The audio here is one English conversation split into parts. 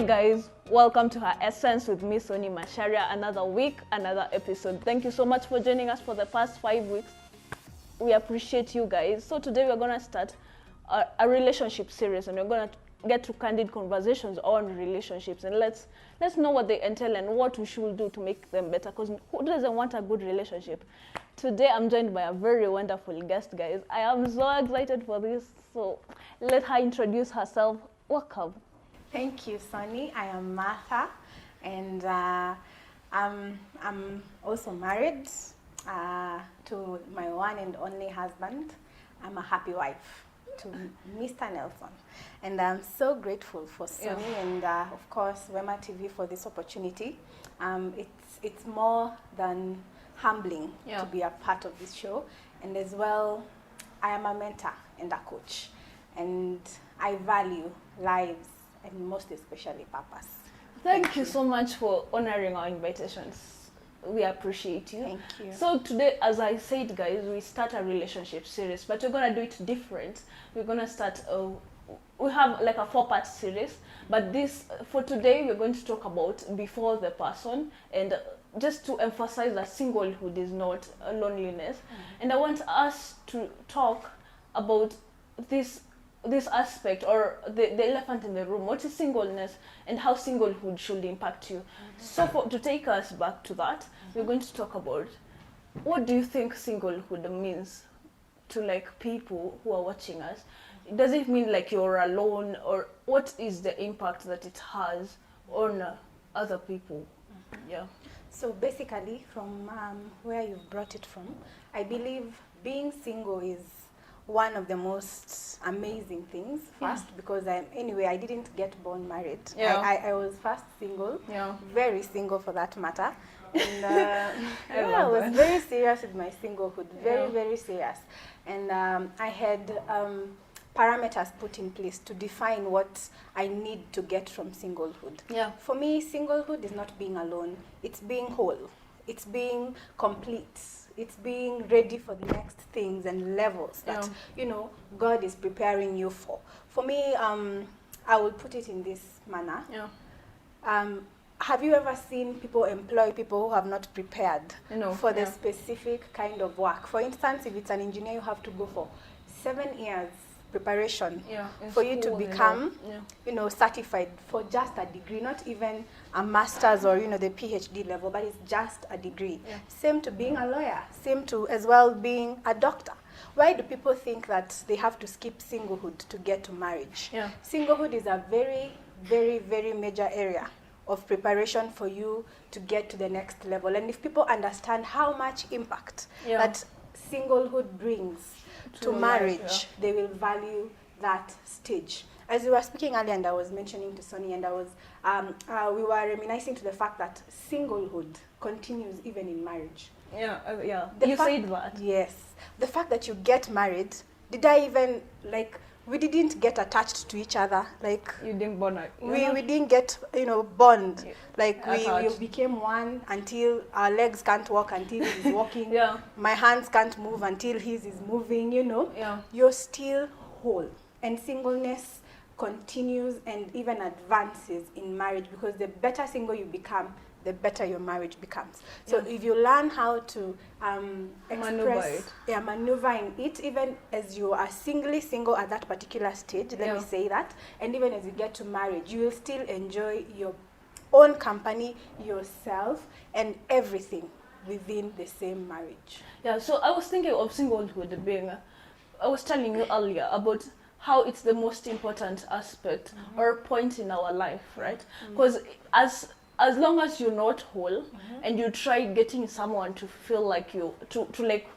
guys, welcome to Her Essence with me, Soni Masharia. Another week, another episode. Thank you so much for joining us for the past 5 weeks. We appreciate you guys. So today we're going to start a relationship series, and we're going to get to candid conversations on relationships, and let's know what they entail and what we should do to make them better, because who doesn't want a good relationship? Today I'm joined by a very wonderful guest, guys. I am so excited for this, so let her introduce herself. Welcome. Thank you, Sonny. I am Martha, and I'm also married to my one and only husband. I'm a happy wife to Mr. Nelson, and I'm so grateful for Sonny and of course Wema TV for this opportunity. It's more than humbling to be a part of this show, and as well, I am a mentor and a coach, and I value lives and most especially purpose. Thank you so much for honoring our invitations. We appreciate you. Thank you. So today, as I said, guys, we start a relationship series, but we're gonna do it different. We're gonna start. We have like a 4-part series, but for today, we're going to talk about before the person, and just to emphasize that singlehood is not a loneliness. And I want us to talk about this aspect, or the elephant in the room. What is singleness and how singlehood should impact you? So to take us back to that, we're going to talk about, what do you think singlehood means to like people who are watching us? Does it mean like you're alone, or what is the impact that it has on other people? Yeah. So basically, from where you've brought it from, I believe being single is one of the most amazing things first, because I didn't get born married. I was first single, very single for that matter, and I was very serious with my singlehood, very serious, and I had parameters put in place to define what I need to get from singlehood. For me, singlehood is not being alone, it's being whole, it's being complete, it's being ready for the next things and levels that God is preparing you for. For me, I will put it in this manner. Have you ever seen people employ people who have not prepared for the specific kind of work? For instance, if it's an engineer, you have to go for 7 years preparation for you to become certified for just a degree, not even a master's or the PhD level, but it's just a degree. Same to being a lawyer, same to as well being a doctor. Why do people think that they have to skip singlehood to get to marriage? Singlehood is a very major area of preparation for you to get to the next level. And if people understand how much impact that singlehood brings to marriage, they will value that stage. As we were speaking earlier, and I was mentioning to Sonny, and we were reminiscing to the fact that singlehood continues even in marriage. You said that. Yes. The fact that you get married, we didn't get attached to each other. Like, you didn't bond. We didn't get, bond. Like, we became one until our legs can't walk until he's walking. My hands can't move until his is moving, You're still whole. And singleness continues and even advances in marriage, because the better single you become, the better your marriage becomes. So if you learn how to maneuver in it, even as you are single at that particular stage, let me say that, and even as you get to marriage, you will still enjoy your own company, yourself, and everything within the same marriage. So I was thinking of singlehood being, I was telling you earlier about how it's the most important aspect or point in our life, right? Because as long as you're not whole and you try getting someone to feel like you, to like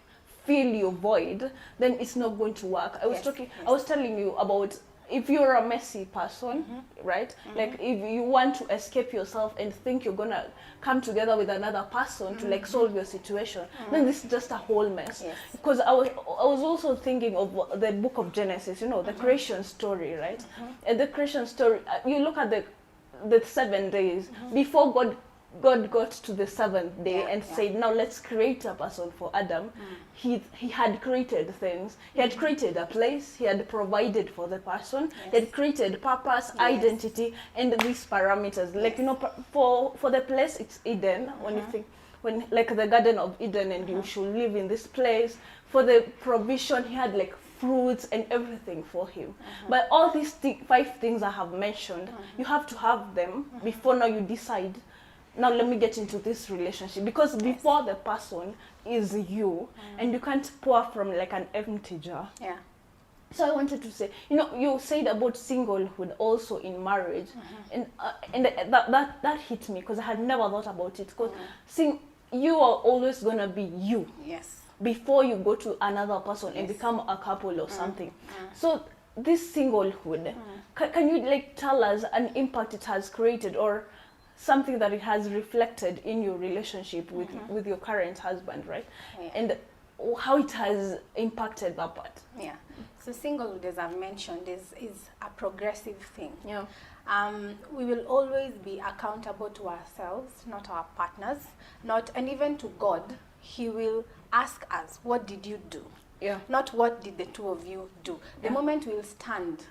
fill your void, then it's not going to work. I was telling you about, if you're a messy person, right? Like, if you want to escape yourself and think you're gonna come together with another person to like solve your situation, then this is just a whole mess. Because I was also thinking of the book of Genesis, the creation story, right? And the creation story, you look at the 7 days before God God got to the seventh day and Yeah. said, now let's create a person for Adam. He had created things. He had created a place. He had provided for the person. He had created purpose, identity, and these parameters. Like, you know, for the place, it's Eden. When you think, when like the Garden of Eden, and you should live in this place. For the provision, he had like fruits and everything for him. But all these 5 things I have mentioned, you have to have them before now you decide, now let me get into this relationship. Because before the person is you, and you can't pour from like an empty jar. Yeah. So I wanted to say, you know, you said about singlehood also in marriage, and that hit me because I had never thought about it. Because you are always gonna be you. Yes. Before you go to another person and become a couple or something. So this singlehood, can you like tell us an impact it has created, or something that it has reflected in your relationship with your current husband, right? Yeah. And how it has impacted that part? Yeah. So singlehood, as I've mentioned, is a progressive thing. Yeah. We will always be accountable to ourselves, not our partners, and even to God. He will ask us, what did you do? Yeah. Not what did the two of you do. The moment we'll stand,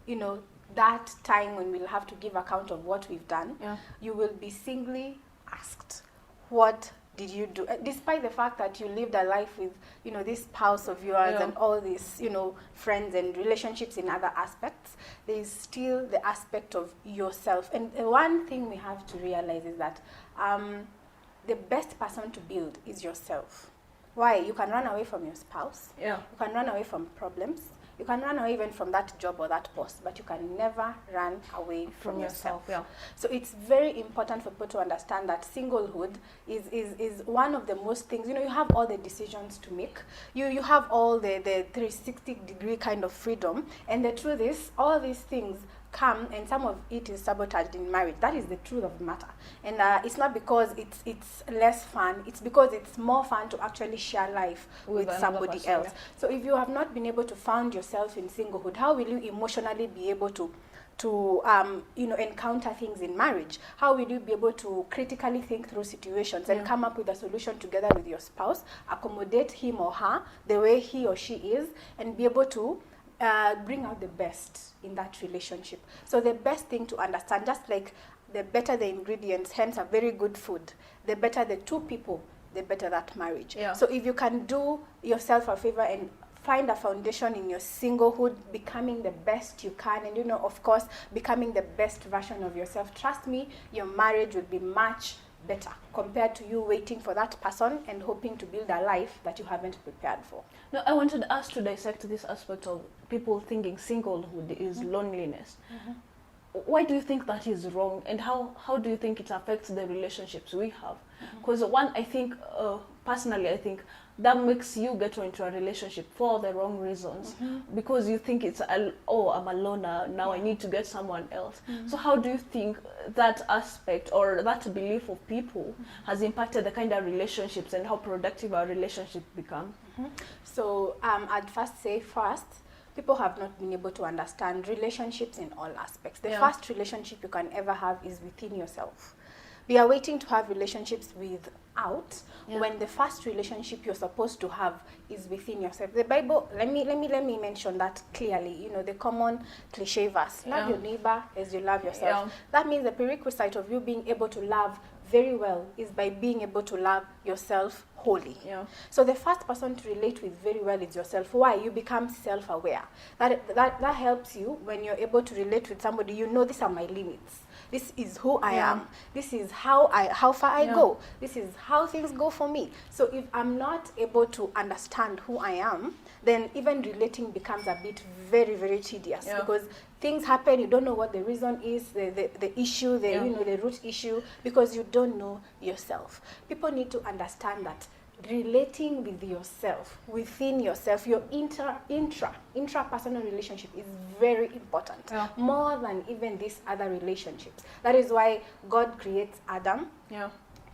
you know, that time when we'll have to give account of what we've done, you will be singly asked, what did you do? Despite the fact that you lived a life with, you know, this spouse of yours and all these, you know, friends and relationships in other aspects, there is still the aspect of yourself. And one thing we have to realize is that the best person to build is yourself. Why? You can run away from your spouse. Yeah. You can run away from problems. You can run away even from that job or that boss, but you can never run away from yourself. Yeah. So it's very important for people to understand that singlehood is one of the most things, you know, you have all the decisions to make. You have all the 360-degree kind of freedom. And the truth is, all these things come, and some of it is sabotaged in marriage. That is the truth of the matter. And it's not because it's less fun, it's because it's more fun to actually share life with somebody person, else. So if you have not been able to find yourself in singlehood, how will you emotionally be able to you know, encounter things in marriage? How will you be able to critically think through situations and come up with a solution together with your spouse, accommodate him or her the way he or she is, and be able to bring out the best in that relationship? So the best thing to understand, just like the better the ingredients, hence a very good food, the better the two people, the better that marriage. Yeah. So if you can do yourself a favor and find a foundation in your singlehood, becoming the best you can, and, you know, of course, becoming the best version of yourself, trust me, your marriage will be much better compared to you waiting for that person and hoping to build a life that you haven't prepared for. No, I wanted us to dissect this aspect of people thinking singlehood is loneliness. Why do you think that is wrong, and how do you think it affects the relationships we have? Because one, I think, personally, I think that makes you get into a relationship for the wrong reasons, because you think it's, oh, I'm a loner, now I need to get someone else. So how do you think that aspect or that belief of people has impacted the kind of relationships and how productive our relationship become? So I'd first say people have not been able to understand relationships in all aspects. The first relationship you can ever have is within yourself. We are waiting to have relationships without, when the first relationship you're supposed to have is within yourself. The Bible, let me mention that clearly. You know, the common cliche verse, love your neighbor as you love yourself. That means the prerequisite of you being able to love very well is by being able to love yourself wholly. So the first person to relate with very well is yourself. Why? You become self-aware. That helps you when you're able to relate with somebody. You know, these are my limits. This is who I am. This is how far I go. This is how things go for me. So if I'm not able to understand who I am, then even relating becomes a bit very, very tedious, because things happen, you don't know what the reason is, the issue, you know, the root issue, because you don't know yourself. People need to understand that relating with yourself, within yourself, your intrapersonal relationship is very important, more than even these other relationships. That is why God creates Adam,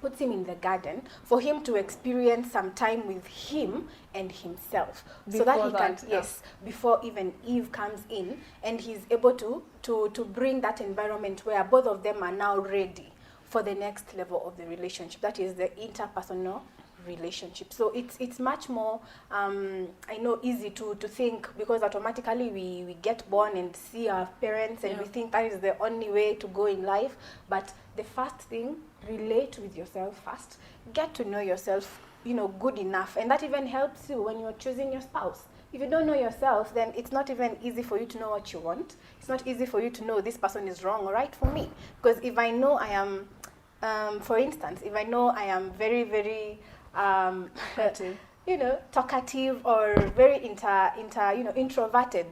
puts him in the garden for him to experience some time with him and himself, so that he can, before even Eve comes in, and he's able to bring that environment where both of them are now ready for the next level of the relationship. That is the interpersonal relationship. So it's much more I know easy to think, because automatically we get born and see our parents and we think that is the only way to go in life. But the first thing, relate with yourself first, get to know yourself, good enough, and that even helps you when you're choosing your spouse. If you don't know yourself, then it's not even easy for you to know what you want. It's not easy for you to know this person is wrong or right for me. Because if I know I am, for instance, if I know I am very, very talkative, talkative, or very introverted,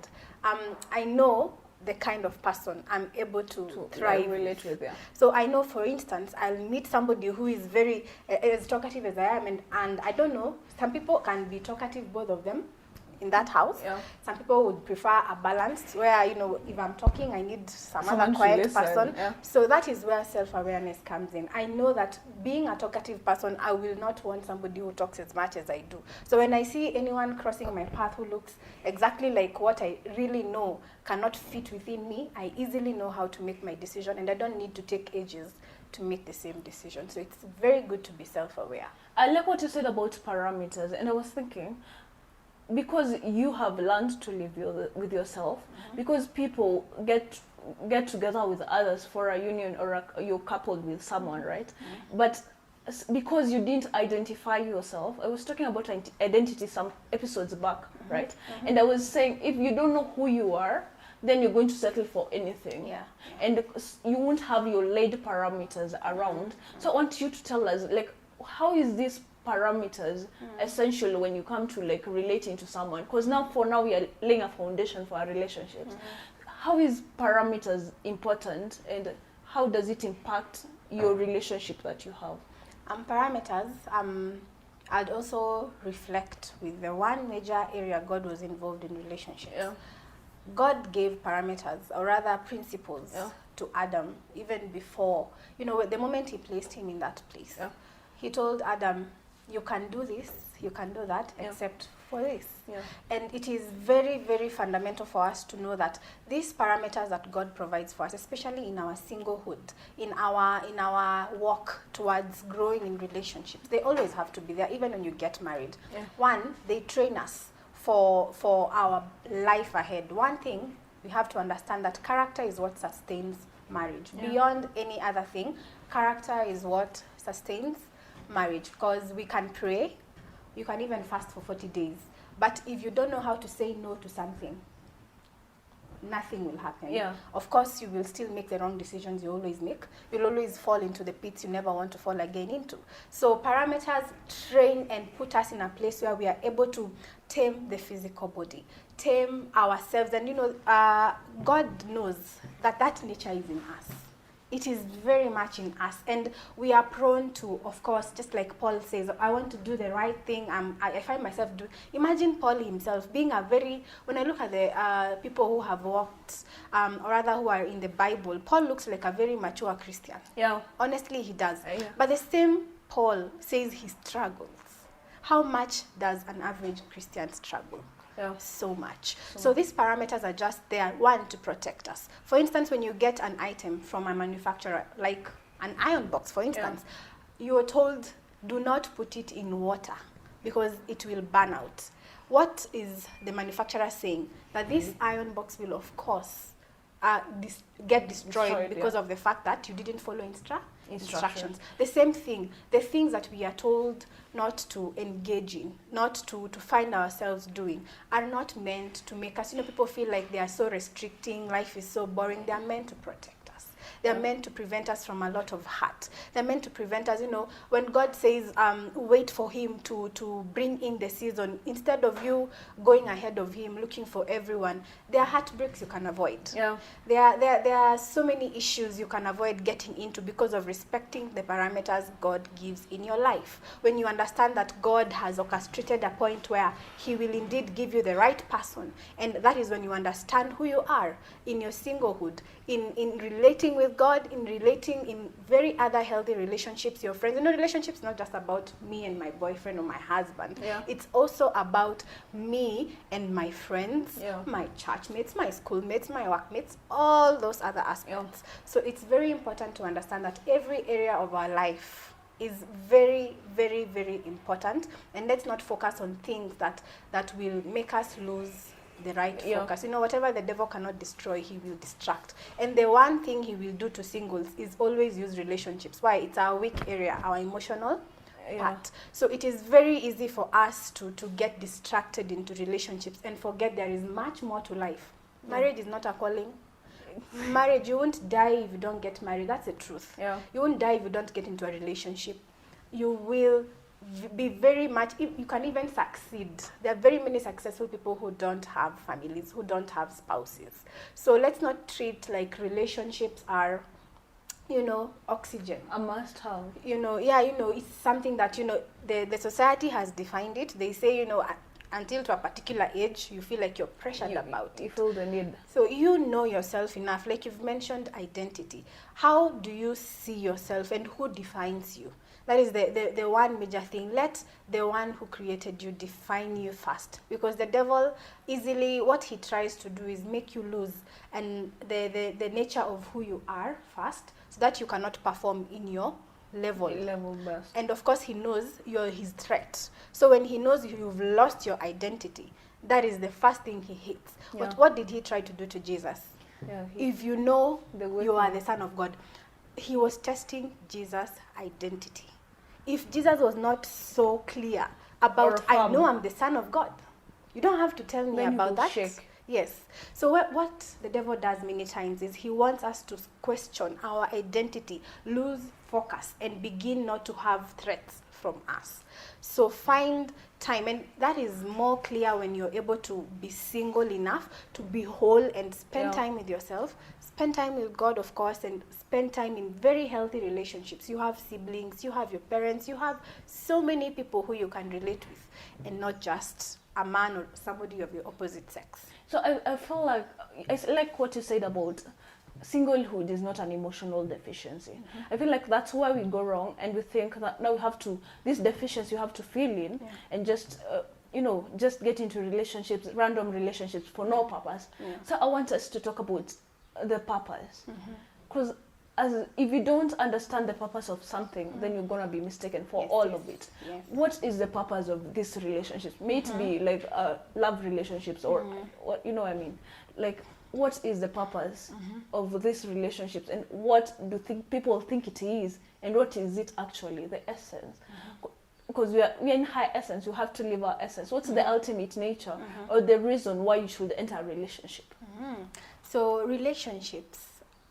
I know the kind of person I'm able to thrive relate with. So I know, for instance, I'll meet somebody who is very as talkative as I am, and I don't know, some people can be talkative, both of them, in that house. Some people would prefer a balance where, if I'm talking, I need someone other quiet person. So that is where self-awareness comes in. I know that being a talkative person, I will not want somebody who talks as much as I do. So when I see anyone crossing my path who looks exactly like what I really know cannot fit within me, I easily know how to make my decision, and I don't need to take ages to make the same decision. So it's very good to be self-aware. I like what you said about parameters, and I was thinking, because you have learned to live with yourself, because people get together with others for a union, or you're coupled with someone, right? But because you didn't identify yourself, I was talking about identity some episodes back, right? And I was saying, if you don't know who you are, then you're going to settle for anything. And you won't have your laid parameters around. So I want you to tell us, how is this parameters essential when you come to relating to someone? Because for now we are laying a foundation for our relationships. How is parameters important, and how does it impact your relationship that you have? Parameters, I'd also reflect with the one major area God was involved in relationships. God gave parameters, or rather principles, to Adam even before, the moment he placed him in that place. He told Adam, you can do this, you can do that, except for this. And it is very, very fundamental for us to know that these parameters that God provides for us, especially in our singlehood, in our walk towards growing in relationships, they always have to be there, even when you get married. One, they train us for our life ahead. One thing, we have to understand that character is what sustains marriage. Beyond any other thing, character is what sustains marriage. Because we can pray, you can even fast for 40 days, but if you don't know how to say no to something, nothing will happen. Of course, you will still make the wrong decisions you always make. You'll always fall into the pits you never want to fall again into. So parameters train and put us in a place where we are able to tame the physical body, tame ourselves. And God knows that nature is in us. It is very much in us, and we are prone to, of course, just like Paul says, I want to do the right thing. I find myself doing. Imagine Paul himself being when I look at the people who have walked, or rather who are in the Bible, Paul looks like a very mature Christian. Honestly, he does. But the same Paul says he struggles. How much does an average Christian struggle? So much. So these parameters are just there, one, to protect us. For instance, when you get an item from a manufacturer, like an iron box, for instance, you are told, do not put it in water because it will burn out. What is the manufacturer saying? That this iron box will, of course, get destroyed because of the fact that you didn't follow instructions. The same thing, the things that we are told not to engage in, not to find ourselves doing, are not meant to make us, people feel like they are so restricting, life is so boring. They are meant to protect us. They are meant to prevent us from a lot of hurt. They're meant to prevent us, when God says, wait for him to bring in the season, instead of you going ahead of him, looking for everyone, there are heartbreaks you can avoid. There are so many issues you can avoid getting into because of respecting the parameters God gives in your life. When you understand that God has orchestrated a point where he will indeed give you the right person, and that is when you understand who you are in your singlehood, in relating with with God, in relating in very other healthy relationships, your friends. You know, relationships not just about me and my boyfriend or my husband. Yeah. It's also about me and my friends, Yeah. my churchmates, my schoolmates, my workmates, all those other aspects. So it's very important to understand that every area of our life is very, very, very important, and let's not focus on things that will make us lose the right focus. You know, whatever the devil cannot destroy, he will distract. And the one thing he will do to singles is always use relationships. Why? It's our weak area, our emotional part. So it is very easy for us to get distracted into relationships and forget there is much more to life. Marriage is not a calling. Marriage, you won't die if you don't get married. That's the truth. You won't die if you don't get into a relationship. You will be very much, you can even succeed. There are very many successful people who don't have families, who don't have spouses. So let's not treat like relationships are, you know, oxygen. A must have. You know, it's something that, you know, the society has defined it. They say, you know, until to a particular age, you feel like you're pressured about it. You feel the need. So you know yourself enough. Like you've mentioned identity. How do you see yourself and who defines you? That is the one major thing. Let the one who created you define you first. Because the devil easily, what he tries to do is make you lose and the nature of who you are first, so that you cannot perform in your level best. And of course he knows you're his threat. So when he knows you've lost your identity, that is the first thing he hates. But what did he try to do to Jesus? If you know you are the Son of God, he was testing Jesus' identity. If Jesus was not so clear about, I know I'm the Son of God, you don't have to tell me about that. Yes. So what the devil does many times is he wants us to question our identity, lose focus, and begin not to have threats from us. So find time, and that is more clear when you're able to be single enough to be whole and spend time with yourself, spend time with God, of course, and spend time in very healthy relationships. You have siblings, you have your parents, you have so many people who you can relate with, and not just a man or somebody of your opposite sex. So I feel like, it's like what you said about singlehood is not an emotional deficiency. I feel like that's why we go wrong, and we think that now we have to, this deficiency you have to fill in and just, you know, just get into relationships, random relationships for no purpose. So I want us to talk about the purpose. Because as if you don't understand the purpose of something, then you're gonna be mistaken for all of it. What is the purpose of this relationship? May it be like love relationships or what, you know what I mean? Like, what is the purpose of these relationships, and what do people think it is, and what is it actually, the essence? Because we are in high essence, you have to live our essence. What's the ultimate nature or the reason why you should enter a relationship? So relationships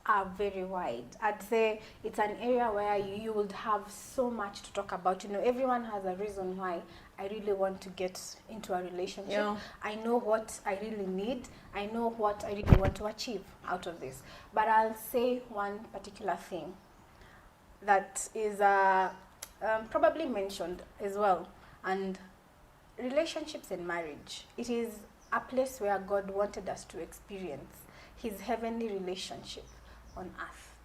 are very wide. I'd say it's an area where you would have so much to talk about. You know, everyone has a reason why I really want to get into a relationship. I know what I really need. I know what I really want to achieve out of this. But I'll say one particular thing that is probably mentioned as well. And relationships and marriage, it is a place where God wanted us to experience his heavenly relationship on earth.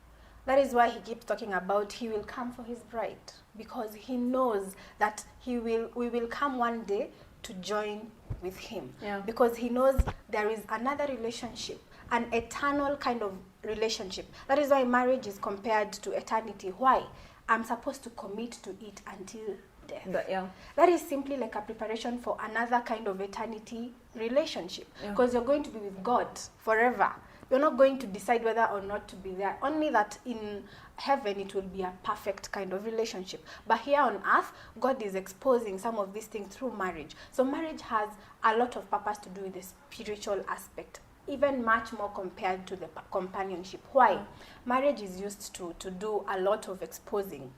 That is why he keeps talking about he will come for his bride, because he knows that we will come one day to join with him. Because he knows there is another relationship, an eternal kind of relationship. That is why marriage is compared to eternity. Why? I'm supposed to commit to it until death. That is simply like a preparation for another kind of eternity relationship, because you're going to be with God forever. You're not going to decide whether or not to be there. Only that in heaven it will be a perfect kind of relationship. But here on earth, God is exposing some of these things through marriage. So marriage has a lot of purpose to do with the spiritual aspect, even much more compared to the companionship. Why? Marriage is used to do a lot of exposing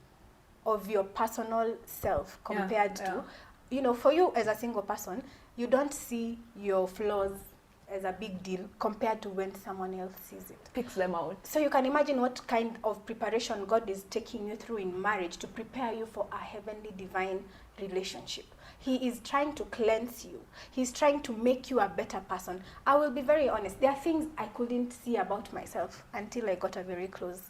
of your personal self compared to, you know, for you as a single person, you don't see your flaws as a big deal compared to when someone else sees it. Picks them out. So you can imagine what kind of preparation God is taking you through in marriage to prepare you for a heavenly divine relationship. He is trying to cleanse you. He's trying to make you a better person. I will be very honest. There are things I couldn't see about myself until I got a very close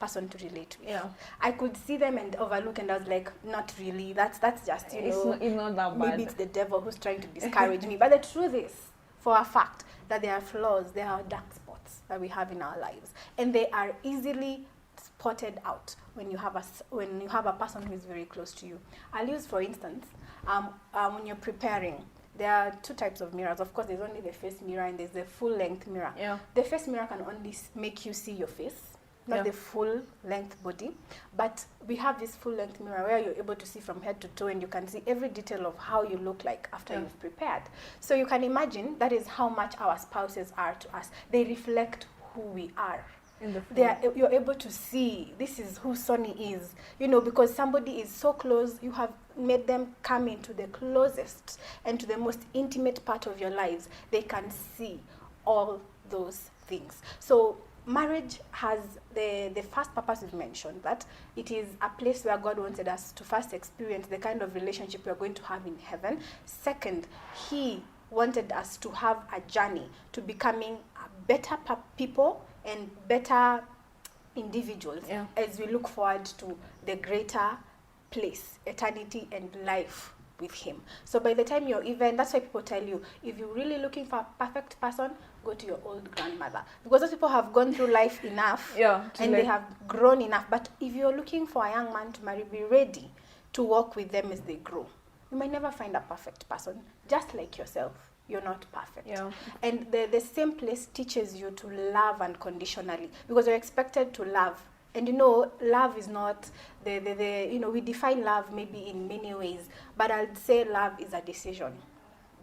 person to relate with. Yeah. I could see them and overlook, and I was like, not really. That's just, you know, it's not that bad. maybe it's the devil who's trying to discourage me. But the truth is, for a fact, that there are flaws, there are dark spots that we have in our lives, and they are easily spotted out when you have a person who is very close to you. I'll use, for instance, when you're preparing, there are two types of mirrors. Of course, there's only the face mirror and there's the full-length mirror. Yeah. The face mirror can only make you see your face, not the full-length body. But we have this full-length mirror where you're able to see from head to toe, and you can see every detail of how you look like after you've prepared. So you can imagine that is how much our spouses are to us. They reflect who we are. You're able to see, this is who Sonny is, you know, because somebody is so close, you have made them come into the closest and to the most intimate part of your lives. They can see all those things. So marriage has the first purpose we've mentioned, that it is a place where God wanted us to first experience the kind of relationship we're going to have in heaven. Second, he wanted us to have a journey to becoming better people and better individuals as we look forward to the greater place, eternity and life with him. So by the time you're even, that's why people tell you, if you're really looking for a perfect person, go to your old grandmother. Because those people have gone through life enough and they have grown enough. But if you're looking for a young man to marry, be ready to walk with them as they grow. You might never find a perfect person, just like yourself. You're not perfect. Yeah. And the same place teaches you to love unconditionally, because you're expected to love. And you know, love is not you know, we define love maybe in many ways, but I'd say love is a decision.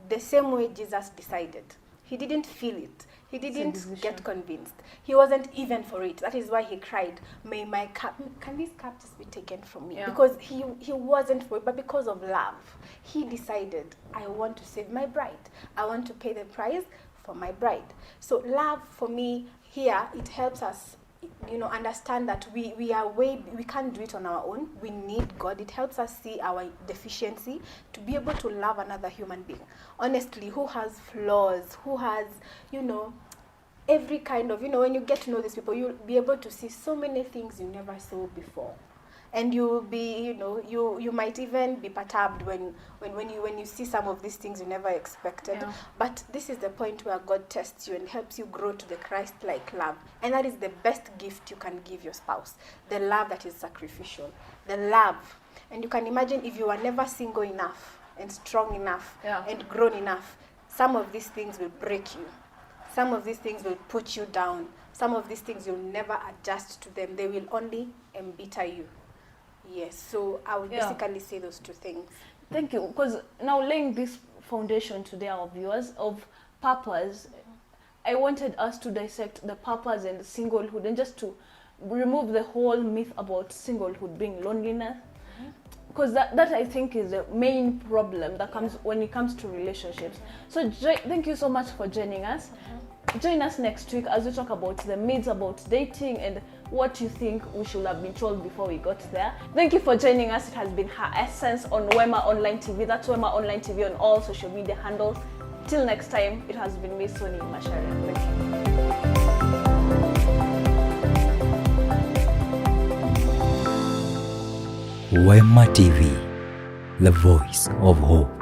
The same way Jesus decided. He didn't feel it. He didn't get convinced. He wasn't even for it. That is why he cried, may my cup, can this cup just be taken from me? Yeah. Because he wasn't for it, but because of love, he decided, I want to save my bride. I want to pay the price for my bride. So love, for me, here, it helps us, you know, understand that we can't do it on our own. We need God. It helps us see our deficiency to be able to love another human being. Honestly, who has flaws, who has, you know, every kind of, you know, when you get to know these people, you'll be able to see so many things you never saw before. And you'll be, you know, you might even be perturbed when you see some of these things you never expected. Yeah. But this is the point where God tests you and helps you grow to the Christ-like love. And that is the best gift you can give your spouse. The love that is sacrificial. The love. And you can imagine if you are never single enough and strong enough and grown enough, some of these things will break you. Some of these things will put you down. Some of these things you'll never adjust to them. They will only embitter you. Yes, so I would basically say those two things. Thank you. Because now laying this foundation today, our viewers, of purpose, I wanted us to dissect the purpose and singlehood, and just to remove the whole myth about singlehood being loneliness. Because that I think is the main problem that comes when it comes to relationships. So thank you so much for joining us. Join us next week as we talk about the myths about dating and what you think we should have been told before we got there. Thank you for joining us. It has been Her Essence on Wema Online TV. That's Wema Online TV on all social media handles. Till next time, it has been me, Soni Macharia. Thank you. Wema TV, the voice of hope.